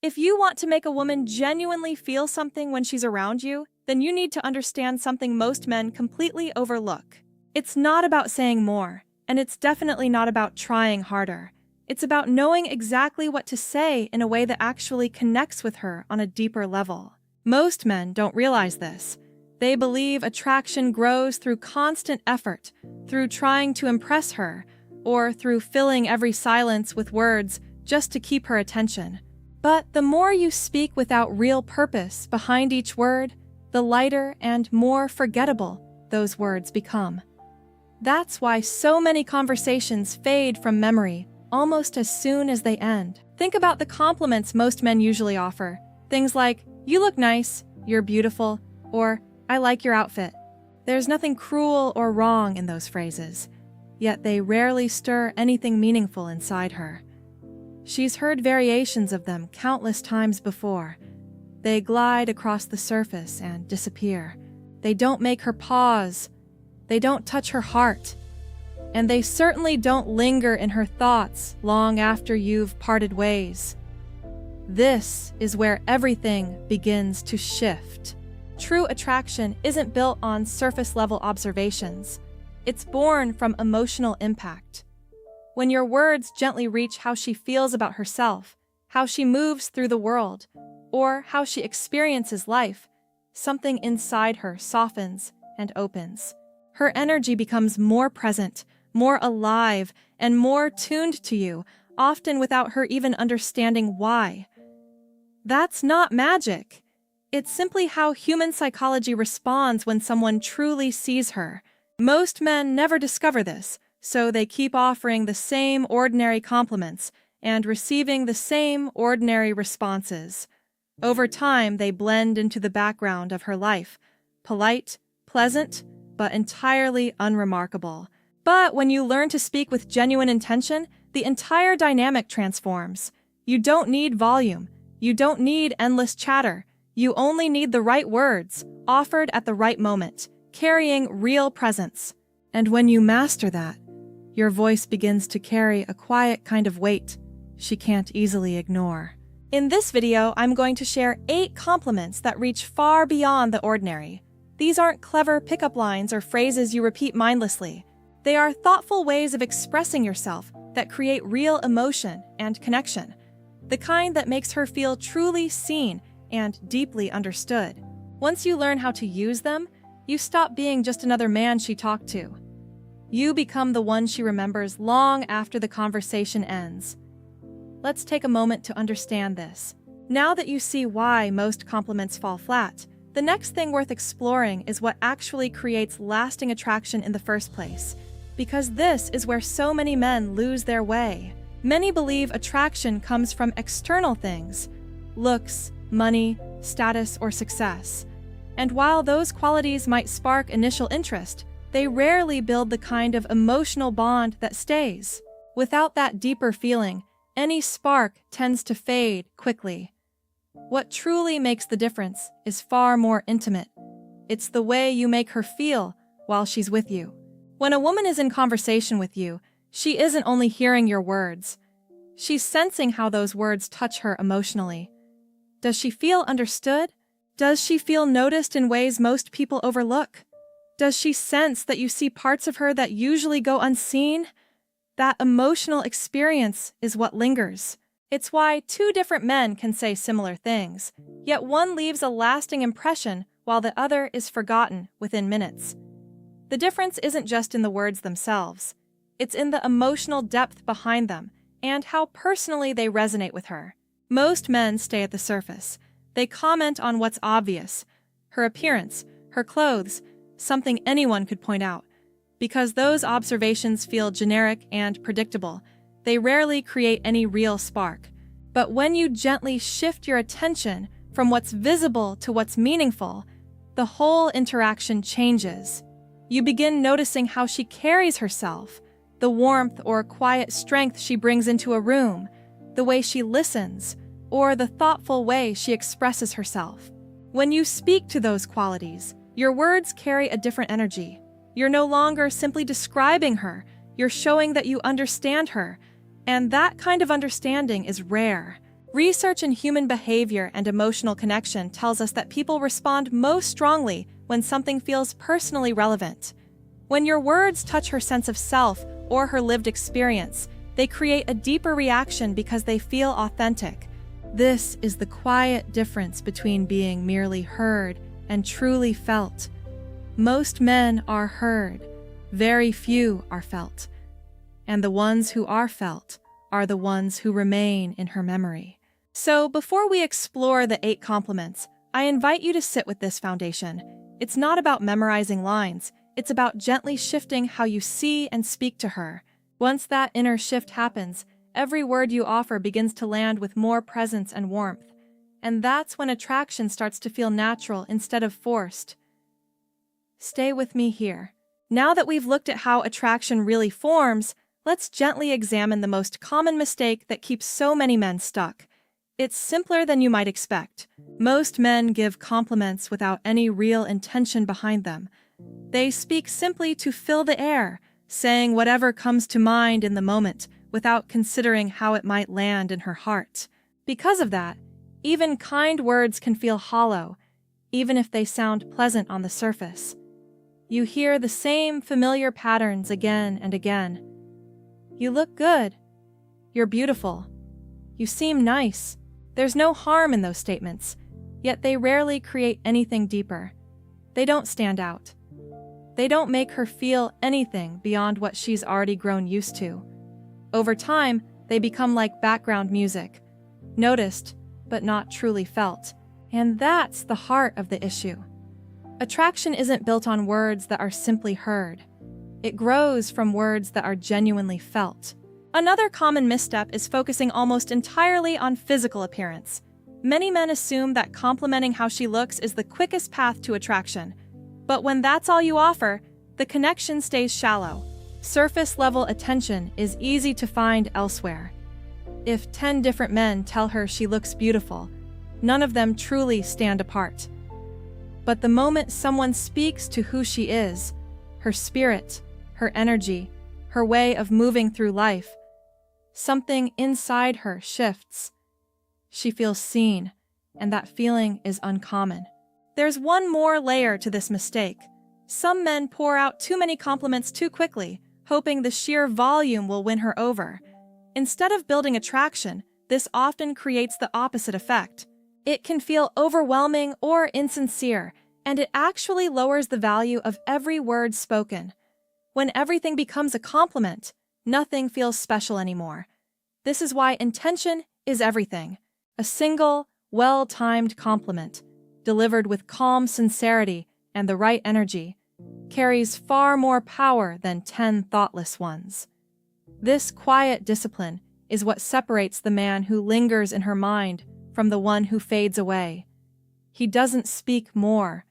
If you want to make a woman genuinely feel something when she's around you, then you need to understand something most men completely overlook. It's not about saying more, and it's definitely not about trying harder. It's about knowing exactly what to say in a way that actually connects with her on a deeper level. Most men don't realize this. They believe attraction grows through constant effort, through trying to impress her, or through filling every silence with words just to keep her attention. But the more you speak without real purpose behind each word, the lighter and more forgettable those words become. That's why so many conversations fade from memory almost as soon as they end. Think about the compliments most men usually offer. Things like, "You look nice," "You're beautiful," or "I like your outfit." There's nothing cruel or wrong in those phrases, yet they rarely stir anything meaningful inside her. She's heard variations of them countless times before. They glide across the surface and disappear. They don't make her pause. They don't touch her heart. And they certainly don't linger in her thoughts long after you've parted ways. This is where everything begins to shift. True attraction isn't built on surface-level observations. It's born from emotional impact. When your words gently reach how she feels about herself, how she moves through the world, or how she experiences life, something inside her softens and opens. Her energy becomes more present, more alive, and more tuned to you, often without her even understanding why. That's not magic. It's simply how human psychology responds when someone truly sees her. Most men never discover this, so they keep offering the same ordinary compliments and receiving the same ordinary responses. Over time, they blend into the background of her life, polite, pleasant, but entirely unremarkable. But when you learn to speak with genuine intention, the entire dynamic transforms. You don't need volume. You don't need endless chatter. You only need the right words, offered at the right moment, carrying real presence. And when you master that, your voice begins to carry a quiet kind of weight she can't easily ignore. In this video, I'm going to share 8 compliments that reach far beyond the ordinary. These aren't clever pickup lines or phrases you repeat mindlessly. They are thoughtful ways of expressing yourself that create real emotion and connection, the kind that makes her feel truly seen and deeply understood. Once you learn how to use them, you stop being just another man she talked to. You become the one she remembers long after the conversation ends. Let's take a moment to understand this. Now that you see why most compliments fall flat, the next thing worth exploring is what actually creates lasting attraction in the first place. Because this is where so many men lose their way. Many believe attraction comes from external things, looks, money, status, or success. And while those qualities might spark initial interest, they rarely build the kind of emotional bond that stays. Without that deeper feeling, any spark tends to fade quickly. What truly makes the difference is far more intimate. It's the way you make her feel while she's with you. When a woman is in conversation with you, she isn't only hearing your words. She's sensing how those words touch her emotionally. Does she feel understood? Does she feel noticed in ways most people overlook? Does she sense that you see parts of her that usually go unseen? That emotional experience is what lingers. It's why 2 different men can say similar things, yet one leaves a lasting impression while the other is forgotten within minutes. The difference isn't just in the words themselves. It's in the emotional depth behind them and how personally they resonate with her. Most men stay at the surface. They comment on what's obvious, her appearance, her clothes, something anyone could point out. Because those observations feel generic and predictable, they rarely create any real spark. But when you gently shift your attention from what's visible to what's meaningful, the whole interaction changes. You begin noticing how she carries herself, the warmth or quiet strength she brings into a room, the way she listens, or the thoughtful way she expresses herself. When you speak to those qualities, your words carry a different energy. You're no longer simply describing her, you're showing that you understand her, and that kind of understanding is rare. Research in human behavior and emotional connection tells us that people respond most strongly when something feels personally relevant. When your words touch her sense of self or her lived experience, they create a deeper reaction because they feel authentic. This is the quiet difference between being merely heard and truly felt. Most men are heard, very few are felt. And the ones who are felt are the ones who remain in her memory. So, before we explore the 8 compliments, I invite you to sit with this foundation. It's not about memorizing lines, it's about gently shifting how you see and speak to her. Once that inner shift happens, every word you offer begins to land with more presence and warmth. And that's when attraction starts to feel natural instead of forced. Stay with me here. Now that we've looked at how attraction really forms, let's gently examine the most common mistake that keeps so many men stuck. It's simpler than you might expect. Most men give compliments without any real intention behind them. They speak simply to fill the air, saying whatever comes to mind in the moment without considering how it might land in her heart. Because of that, even kind words can feel hollow, even if they sound pleasant on the surface. You hear the same familiar patterns again and again. You look good. You're beautiful. You seem nice. There's no harm in those statements, yet they rarely create anything deeper. They don't stand out. They don't make her feel anything beyond what she's already grown used to. Over time, they become like background music, noticed but not truly felt. And that's the heart of the issue. Attraction isn't built on words that are simply heard. It grows from words that are genuinely felt. Another common misstep is focusing almost entirely on physical appearance. Many men assume that complimenting how she looks is the quickest path to attraction. But when that's all you offer, the connection stays shallow. Surface-level attention is easy to find elsewhere. If 10 different men tell her she looks beautiful, none of them truly stand apart. But the moment someone speaks to who she is, her spirit, her energy, her way of moving through life, something inside her shifts. She feels seen, and that feeling is uncommon. There's one more layer to this mistake. Some men pour out too many compliments too quickly, hoping the sheer volume will win her over. Instead of building attraction, this often creates the opposite effect. It can feel overwhelming or insincere, and it actually lowers the value of every word spoken. When everything becomes a compliment, nothing feels special anymore. This is why intention is everything. A single, well-timed compliment, delivered with calm sincerity and the right energy, carries far more power than 10 thoughtless ones. This quiet discipline is what separates the man who lingers in her mind from the one who fades away. He doesn't speak more.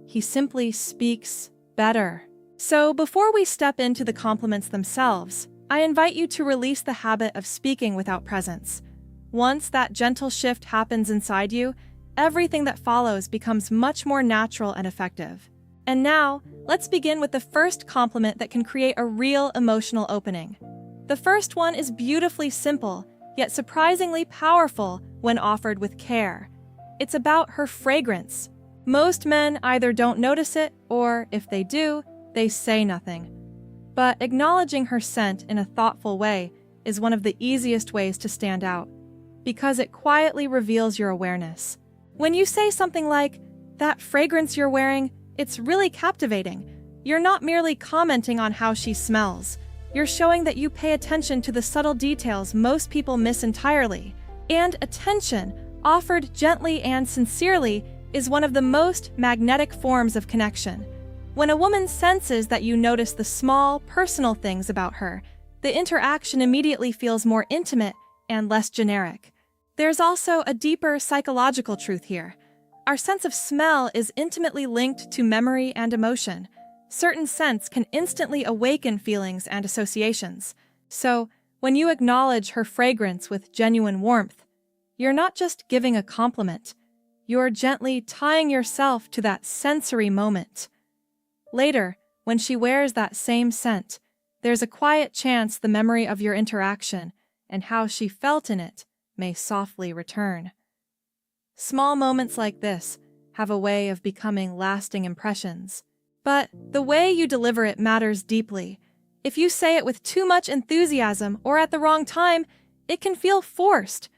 He simply speaks better. So before we step into the compliments themselves, I invite you to release the habit of speaking without presence. Once that gentle shift happens inside you, everything that follows becomes much more natural and effective. And now, let's begin with the first compliment that can create a real emotional opening. The first one is beautifully simple, yet surprisingly powerful when offered with care. It's about her fragrance. Most men either don't notice it, or if they do, they say nothing. But acknowledging her scent in a thoughtful way is one of the easiest ways to stand out, because it quietly reveals your awareness. When you say something like, "That fragrance you're wearing, it's really captivating," you're not merely commenting on how she smells. You're showing that you pay attention to the subtle details most people miss entirely. And attention, offered gently and sincerely, is one of the most magnetic forms of connection. When a woman senses that you notice the small, personal things about her, the interaction immediately feels more intimate and less generic. There's also a deeper psychological truth here. Our sense of smell is intimately linked to memory and emotion. Certain scents can instantly awaken feelings and associations. So, when you acknowledge her fragrance with genuine warmth, you're not just giving a compliment. You're gently tying yourself to that sensory moment. Later, when she wears that same scent, there's a quiet chance the memory of your interaction and how she felt in it may softly return. Small moments like this have a way of becoming lasting impressions. But the way you deliver it matters deeply. If you say it with too much enthusiasm or at the wrong time, it can feel forced.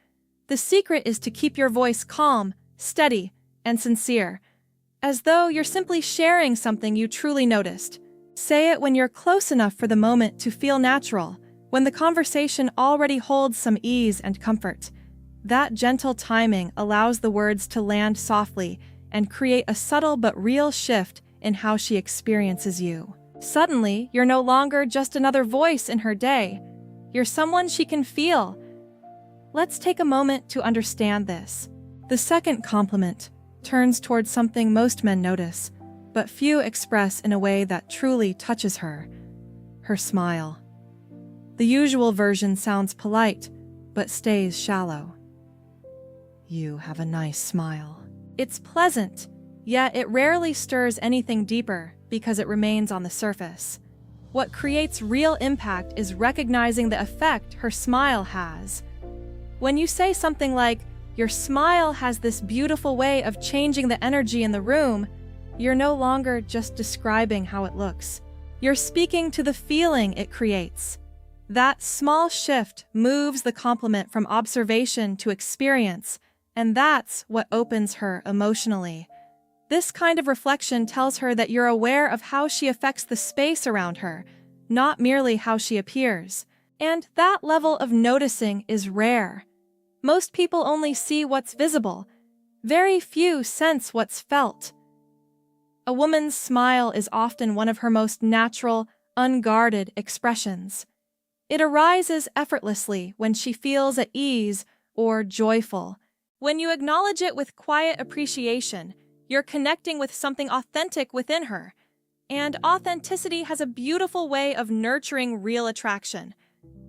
The secret is to keep your voice calm, steady, and sincere, as though you're simply sharing something you truly noticed. Say it when you're close enough for the moment to feel natural, when the conversation already holds some ease and comfort. That gentle timing allows the words to land softly and create a subtle but real shift in how she experiences you. Suddenly, you're no longer just another voice in her day. You're someone she can feel. Let's take a moment to understand this. The second compliment turns towards something most men notice, but few express in a way that truly touches her: her smile. The usual version sounds polite, but stays shallow. You have a nice smile. It's pleasant, yet it rarely stirs anything deeper because it remains on the surface. What creates real impact is recognizing the effect her smile has. When you say something like, "Your smile has this beautiful way of changing the energy in the room," you're no longer just describing how it looks. You're speaking to the feeling it creates. That small shift moves the compliment from observation to experience, and that's what opens her emotionally. This kind of reflection tells her that you're aware of how she affects the space around her, not merely how she appears. And that level of noticing is rare. Most people only see what's visible. Very few sense what's felt. A woman's smile is often one of her most natural, unguarded expressions. It arises effortlessly when she feels at ease or joyful. When you acknowledge it with quiet appreciation, you're connecting with something authentic within her. And authenticity has a beautiful way of nurturing real attraction.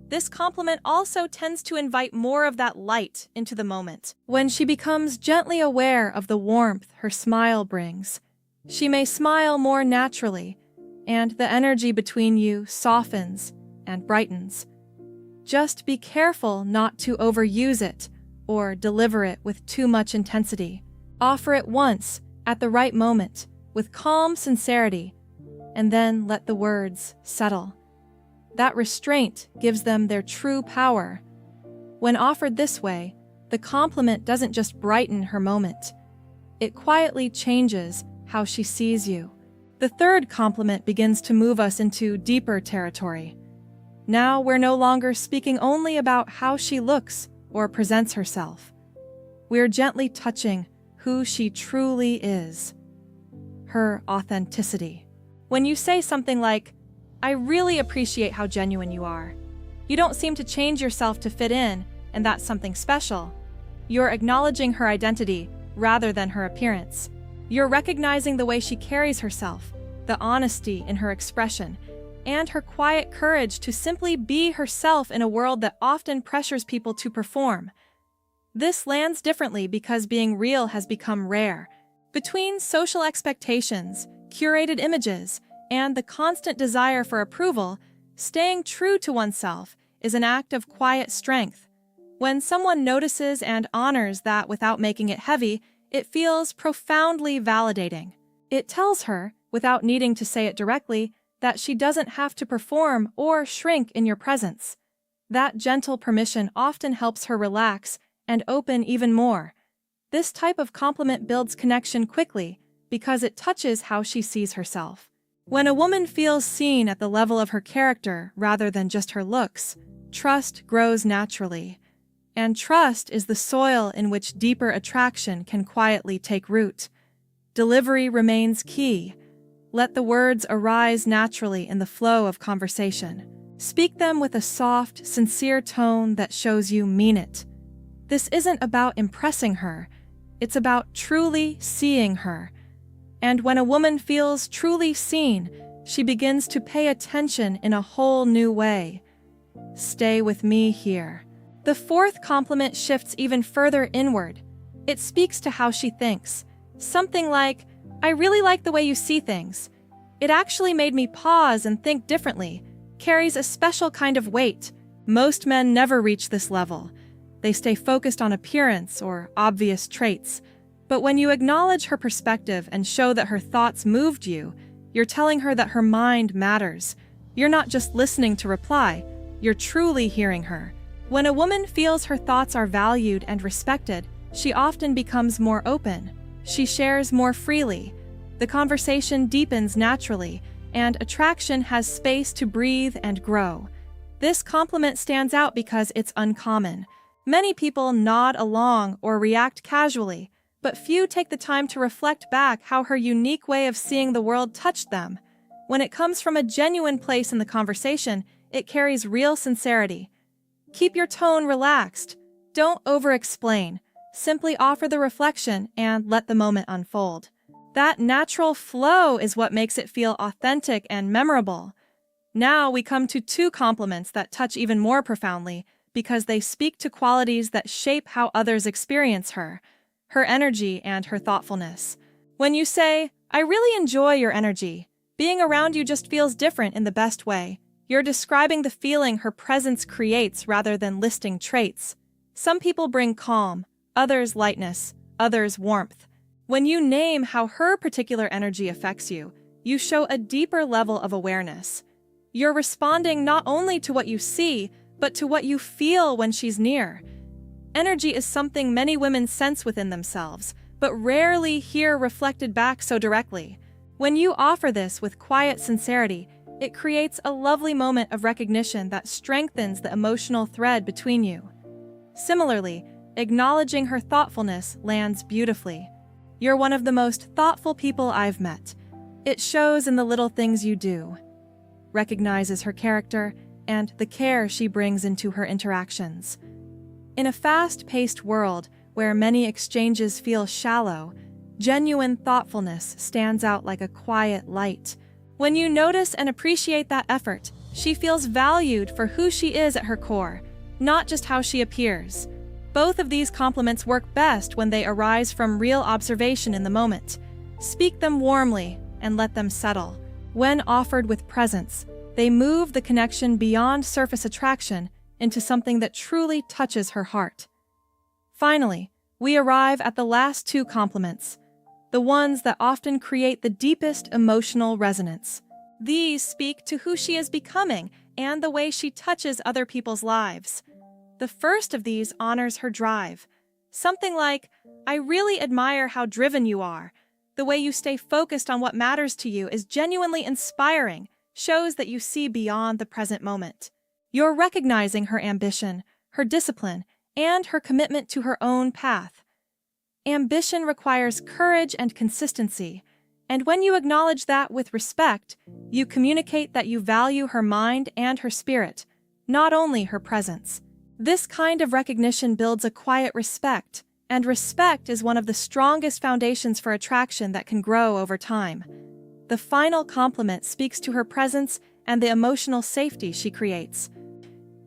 This compliment also tends to invite more of that light into the moment. When she becomes gently aware of the warmth her smile brings, she may smile more naturally, and the energy between you softens and brightens. Just be careful not to overuse it or deliver it with too much intensity. Offer it once, at the right moment, with calm sincerity, and then let the words settle. That restraint gives them their true power. When offered this way, the compliment doesn't just brighten her moment. It quietly changes how she sees you. The third compliment begins to move us into deeper territory. Now we're no longer speaking only about how she looks or presents herself. We're gently touching who she truly is, her authenticity. When you say something like, "I really appreciate how genuine you are. You don't seem to change yourself to fit in, and that's something special," you're acknowledging her identity rather than her appearance. You're recognizing the way she carries herself, the honesty in her expression, and her quiet courage to simply be herself in a world that often pressures people to perform. This lands differently because being real has become rare. Between social expectations, curated images, and the constant desire for approval, staying true to oneself is an act of quiet strength. When someone notices and honors that without making it heavy, it feels profoundly validating. It tells her, without needing to say it directly, that she doesn't have to perform or shrink in your presence. That gentle permission often helps her relax and open even more. This type of compliment builds connection quickly because it touches how she sees herself. When a woman feels seen at the level of her character rather than just her looks, trust grows naturally. And trust is the soil in which deeper attraction can quietly take root. Delivery remains key. Let the words arise naturally in the flow of conversation. Speak them with a soft, sincere tone that shows you mean it. This isn't about impressing her. It's about truly seeing her. And when a woman feels truly seen, she begins to pay attention in a whole new way. Stay with me here. The fourth compliment shifts even further inward. It speaks to how she thinks. Something like, "I really like the way you see things. It actually made me pause and think differently," carries a special kind of weight. Most men never reach this level. They stay focused on appearance or obvious traits. But when you acknowledge her perspective and show that her thoughts moved you, you're telling her that her mind matters. You're not just listening to reply, you're truly hearing her. When a woman feels her thoughts are valued and respected, she often becomes more open. She shares more freely. The conversation deepens naturally, and attraction has space to breathe and grow. This compliment stands out because it's uncommon. Many people nod along or react casually, but few take the time to reflect back how her unique way of seeing the world touched them. When it comes from a genuine place in the conversation, it carries real sincerity. Keep your tone relaxed. Don't over-explain. Simply offer the reflection and let the moment unfold. That natural flow is what makes it feel authentic and memorable. Now we come to two compliments that touch even more profoundly because they speak to qualities that shape how others experience her energy and her thoughtfulness. When you say, "I really enjoy your energy," being around you just feels different in the best way. You're describing the feeling her presence creates rather than listing traits. Some people bring calm, others lightness, others warmth. When you name how her particular energy affects you, you show a deeper level of awareness. You're responding not only to what you see, but to what you feel when she's near. Energy is something many women sense within themselves, but rarely hear reflected back so directly. When you offer this with quiet sincerity, it creates a lovely moment of recognition that strengthens the emotional thread between you. Similarly, acknowledging her thoughtfulness lands beautifully. "You're one of the most thoughtful people I've met. It shows in the little things you do." Recognizes her character and the care she brings into her interactions. In a fast-paced world where many exchanges feel shallow, genuine thoughtfulness stands out like a quiet light. When you notice and appreciate that effort, she feels valued for who she is at her core, not just how she appears. Both of these compliments work best when they arise from real observation in the moment. Speak them warmly and let them settle. When offered with presence, they move the connection beyond surface attraction into something that truly touches her heart. Finally, we arrive at the last two compliments, the ones that often create the deepest emotional resonance. These speak to who she is becoming and the way she touches other people's lives. The first of these honors her drive. Something like, "I really admire how driven you are. The way you stay focused on what matters to you is genuinely inspiring," shows that you see beyond the present moment. You're recognizing her ambition, her discipline, and her commitment to her own path. Ambition requires courage and consistency, and when you acknowledge that with respect, you communicate that you value her mind and her spirit, not only her presence. This kind of recognition builds a quiet respect, and respect is one of the strongest foundations for attraction that can grow over time. The final compliment speaks to her presence and the emotional safety she creates.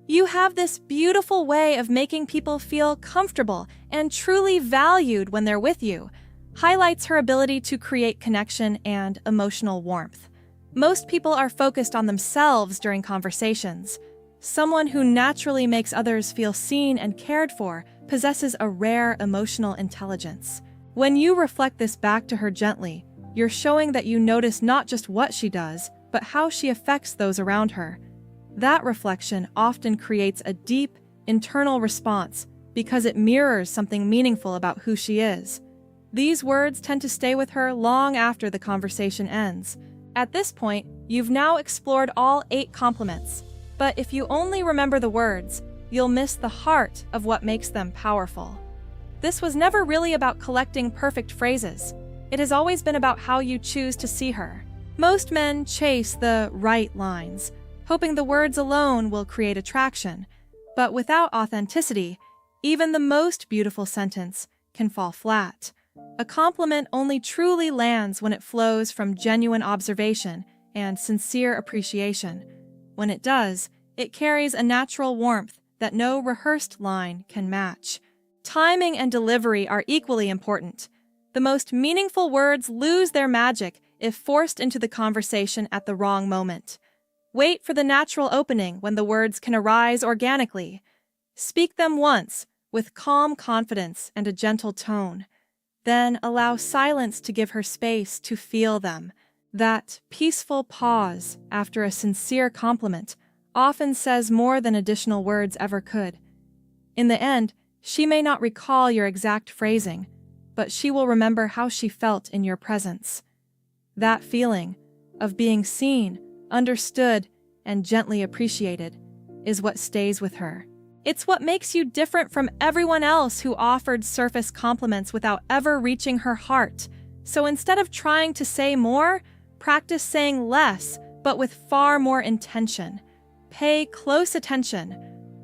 "You have this beautiful way of making people feel comfortable and truly valued when they're with you," highlights her ability to create connection and emotional warmth. Most people are focused on themselves during conversations. Someone who naturally makes others feel seen and cared for possesses a rare emotional intelligence. When you reflect this back to her gently, you're showing that you notice not just what she does, but how she affects those around her. That reflection often creates a deep, internal response because it mirrors something meaningful about who she is. These words tend to stay with her long after the conversation ends. At this point, you've now explored all 8 compliments. But if you only remember the words, you'll miss the heart of what makes them powerful. This was never really about collecting perfect phrases. It has always been about how you choose to see her. Most men chase the right lines, hoping the words alone will create attraction. But without authenticity, even the most beautiful sentence can fall flat. A compliment only truly lands when it flows from genuine observation and sincere appreciation. When it does, it carries a natural warmth that no rehearsed line can match. Timing and delivery are equally important. The most meaningful words lose their magic if forced into the conversation at the wrong moment. Wait for the natural opening when the words can arise organically. Speak them once, with calm confidence and a gentle tone. Then allow silence to give her space to feel them. That peaceful pause after a sincere compliment often says more than additional words ever could. In the end, she may not recall your exact phrasing, but she will remember how she felt in your presence. That feeling of being seen, understood, and gently appreciated is what stays with her. It's what makes you different from everyone else who offered surface compliments without ever reaching her heart. So instead of trying to say more, practice saying less, but with far more intention. Pay close attention.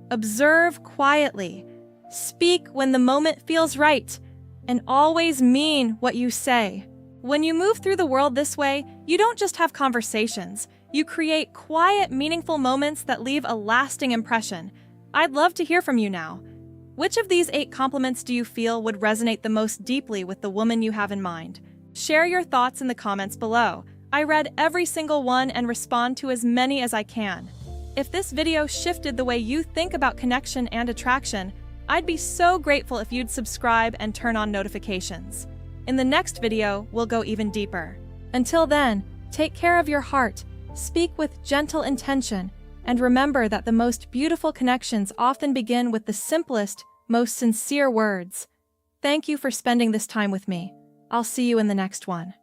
Observe quietly. Speak when the moment feels right, and always mean what you say. When you move through the world this way, you don't just have conversations. You create quiet, meaningful moments that leave a lasting impression. I'd love to hear from you now. Which of these 8 compliments do you feel would resonate the most deeply with the woman you have in mind? Share your thoughts in the comments below. I read every single one and respond to as many as I can. If this video shifted the way you think about connection and attraction, I'd be so grateful if you'd subscribe and turn on notifications. In the next video, we'll go even deeper. Until then, take care of your heart, speak with gentle intention, and remember that the most beautiful connections often begin with the simplest, most sincere words. Thank you for spending this time with me. I'll see you in the next one.